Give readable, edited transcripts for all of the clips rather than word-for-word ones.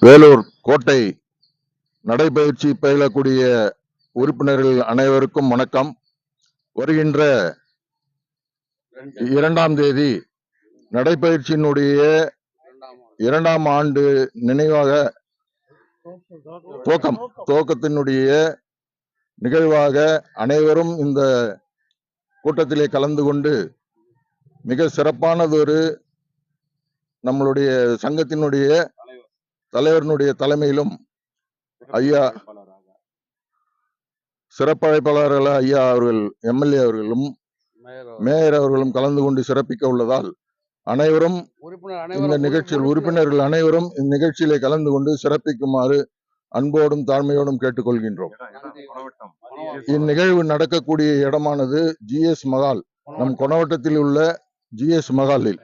வேலூர் கோட்டை நடைபயிற்சி பயிலக்கூடிய உறுப்பினர்கள் அனைவருக்கும் வணக்கம். வருகின்ற 2ஆம் தேதி நடைபயிற்சியினுடைய 2ஆம் ஆண்டு நினைவாக துவக்கத்தினுடைய நிகழ்வாக அனைவரும் இந்த கூட்டத்திலே கலந்து கொண்டு மிக சிறப்பானதொரு நம்மளுடைய சங்கத்தினுடைய தலைவரினுடைய தலைமையிலும் ஐயா சிறப்பழைப்பாளர்கள் ஐயா அவர்கள் எம்எல்ஏ அவர்களும் மேயர் அவர்களும் கலந்து கொண்டு சிறப்பிக்க உள்ளதால் அனைவரும் இந்த நிகழ்ச்சியில் உறுப்பினர்கள் அனைவரும் இந்நிகழ்ச்சியிலே கலந்து கொண்டு சிறப்பிக்குமாறு அன்போடும் தாழ்மையோடும் கேட்டுக்கொள்கின்றோம். இந்நிகழ்வு நடக்கக்கூடிய இடமானது ஜிஎஸ் மகால், நம் கொணவட்டத்தில் உள்ள ஜிஎஸ் மகாலில்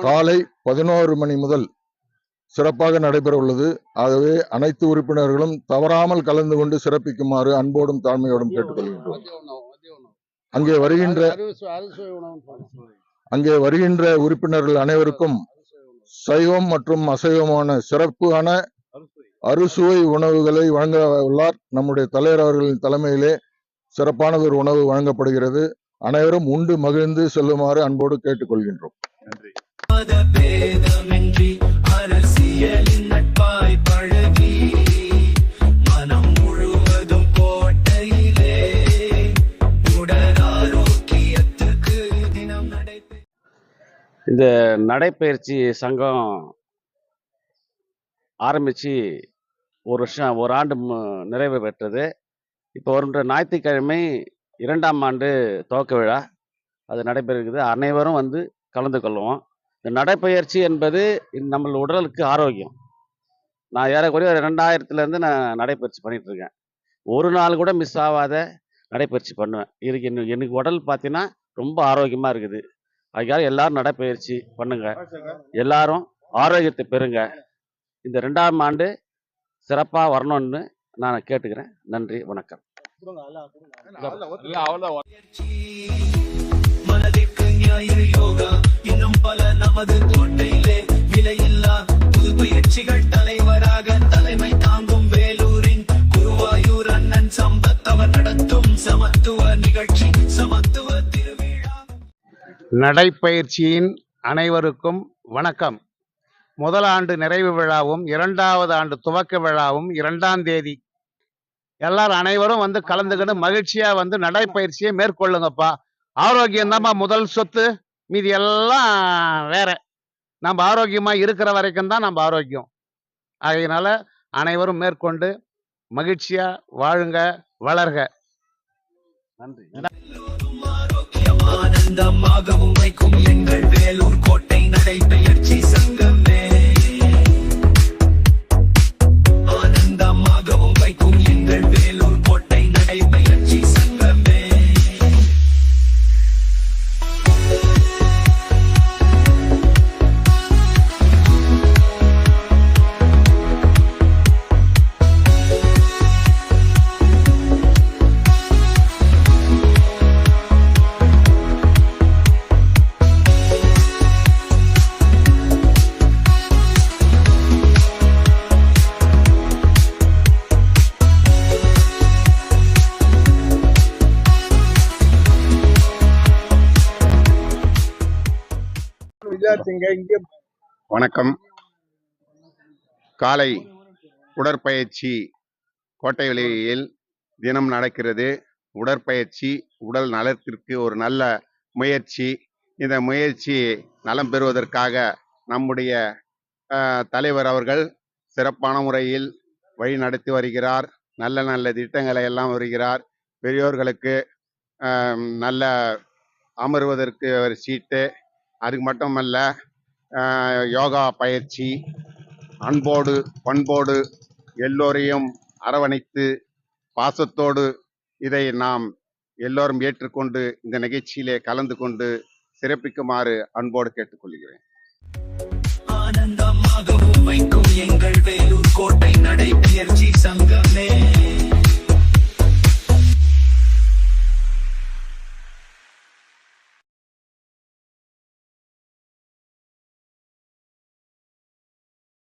காலை 11 மணி முதல் சிறப்பாக நடைபெற உள்ளது. ஆகவே அனைத்து உறுப்பினர்களும் தவறாமல் கலந்து கொண்டு சிறப்பிக்குமாறு அன்போடும் தாழ்மையோடும் கேட்டுக்கொள்கின்றோம். அங்கே வருகின்ற உறுப்பினர்கள் அனைவருக்கும் சைவம் மற்றும் அசைவமான சிறப்பான அறுசுவை உணவுகளை வழங்க உள்ளார். நம்முடைய தலைவர் அவர்களின் தலைமையிலே சிறப்பானது ஒரு உணவு வழங்கப்படுகிறது. அனைவரும் உண்டு மகிழ்ந்து செல்லுமாறு அன்போடு கேட்டுக்கொள்கின்றோம். நன்றி. இந்த நடைப்பயிற்சி சங்கம் ஆரம்பித்து ஒரு ஆண்டு நிறைவு பெற்றது. இப்போ வருகின்ற ஞாயிற்றுக்கிழமை 2ஆம் ஆண்டு துவக்க விழா அது நடைபெறுகிறது. அனைவரும் வந்து கலந்து கொள்வோம். இந்த நடைப்பயிற்சி என்பது நம்ம உடலுக்கு ஆரோக்கியம். நான் ஏறக்குறைய 2000 நான் நடைப்பயிற்சி பண்ணிகிட்ருக்கேன். ஒரு நாள் கூட மிஸ் ஆகாத நடைப்பயிற்சி பண்ணுவேன். இதுக்கு எனக்கு உடல் பார்த்தீங்கன்னா ரொம்ப ஆரோக்கியமாக இருக்குது. அதுக்காக எல்லாரும் நடைப்பயிற்சி பண்ணுங்க, எல்லாரும் ஆரோக்கியத்தை பெறுங்க. இந்த 2ஆம் ஆண்டு சிறப்பாக வரணும்னு நான் கேட்டுக்கிறேன். நன்றி, வணக்கம். இன்னும் பல நமது கோட்டையிலே விலையில்லா புது பயிற்சிகள் தலைவராக தலைமை தாங்கும் வேலூரின் குருவாயூர் அண்ணன் சம்பத் அவர் நடத்தும் சமத்துவ நிகழ்ச்சி சமத்துவ திருவிழா. நடைப்பயிற்சியின் அனைவருக்கும் வணக்கம். முதல் ஆண்டு நிறைவு விழாவும் 2வது ஆண்டு துவக்க விழாவும் 2ஆம் தேதி. எல்லாரும் அனைவரும் வந்து கலந்துக்கிட்டு மகிழ்ச்சியா வந்து நடைப்பயிற்சியை மேற்கொள்ளுங்கப்பா. ஆரோக்கியம் தான்ப்பா முதல் சொத்து, மீதி எல்லாம் வேற. நம்ம ஆரோக்கியமா இருக்கிற வரைக்கும் தான் நம்ம ஆரோக்கியம். அதனால அனைவரும் மேற்கொண்டு மகிழ்ச்சியா வாழுங்க, வளர்க. நன்றி. ஆனந்தமாகவும் வைக்கும் எங்கள் வேலூர் கோட்டை நடைபயிற்சி சங்கமே. ஆனந்தமாகவும் வைக்கும் எங்கள் வேலூர் கோட்டை நடைபயிற்சி சங்கமே. வணக்கம். காலை உடற்பயிற்சி கோட்டை வெளியில் தினம் நடக்கிறது. உடற்பயிற்சி உடல் நலத்திற்கு ஒரு நல்ல முயற்சி. இந்த முயற்சி நலம் பெறுவதற்காக நம்முடைய தலைவர் அவர்கள் சிறப்பான முறையில் வழி நடத்தி வருகிறார். நல்ல நல்ல திட்டங்களை எல்லாம் வருகிறார். பெரியோர்களுக்கு நல்ல அமர்வதற்கு ஒரு சீட்டு, அதுக்கு மட்டுமல்ல யோகா பயிற்சி, அன்போடு பண்போடு எல்லோரையும் அரவணைத்து பாசத்தோடு இதை நாம் எல்லோரும் ஏற்றுக்கொண்டு இந்த நிகழ்ச்சியிலே கலந்து கொண்டு சிறப்பிக்குமாறு அன்போடு கேட்டுக்கொள்கிறேன். ஆனந்தமாகவும் வைக்கும் எங்கள்